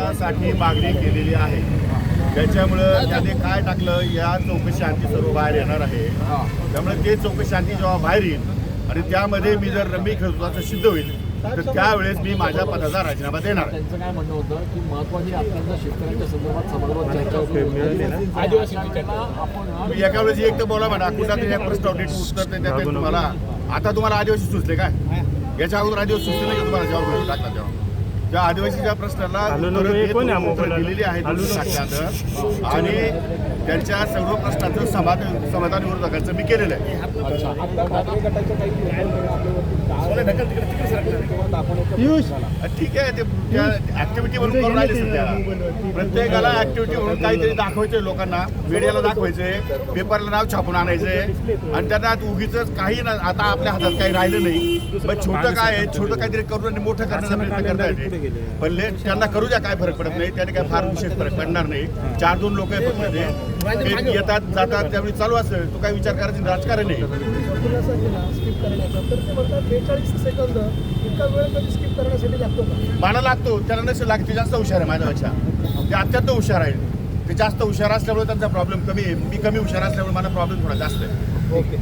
पदासाठी मागणी केलेली आहे. त्याच्यामुळं त्याने काय टाकलं, या चौकशी अंती सर्व बाहेर येणार आहे. त्यामुळे ते चौकशी अंती जेव्हा बाहेर येईल आणि त्यामध्ये मी जर रमी खेळतो सिद्ध होईल तर त्यावेळेस मी माझ्या पदाचा राजीनामा देणार. त्यांचं काय म्हणणं होतं की महत्वाची आपल्याला शेतकऱ्यांच्या संदर्भात समाजात चर्चा तुम्ही एका वेळेस एक तर बोला म्हणा, कुठला एक प्रश्न उत्तर देते तुम्हाला. आता तुम्हाला आदिवासी सुचले काय? याच्या अगोदर आदिवासी सुचले नाही का तुम्हाला जेव्हा टाकला तेव्हा? त्या आदिवासीच्या प्रश्नाला दिलेली आहेत आणि त्यांच्या सर्व प्रश्नाचं समाधान विरोधकांचं मी केलेलं आहे. ठीक आहे, ते ऍक्टिव्हिटी म्हणून करून राहिले सध्या. प्रत्येकाला ऍक्टिव्हिटी म्हणून काहीतरी दाखवायचंय, लोकांना मीडियाला दाखवायचंय, पेपरला नाव छापून आणायचंय आणि त्यांना उगीच काही ना. आता आपल्या हातात काही राहिलं नाही. मग छोटं काय आहे, छोटं काहीतरी करून आणि मोठं करण्याचा प्रयत्न करता येते. पण त्यांना करू द्या, काय फरक पडत नाही. त्याने काय फार विशेष फरक पडणार नाही. 4-2 लोक येतात जातात, त्यावेळी चालू असेल. तो काय विचार करायचं राजकारण नाही. मला लागतो, त्याला नसेल लागते. जास्त हुशार आहे माझ्यापेक्षा, ते अत्यंत हुशार आहे. ते जास्त हुशार असल्यामुळे त्यांचा प्रॉब्लेम कमी आहे. मी कमी हुशार असल्यामुळे मला प्रॉब्लेम थोडा जास्त आहे. ओके.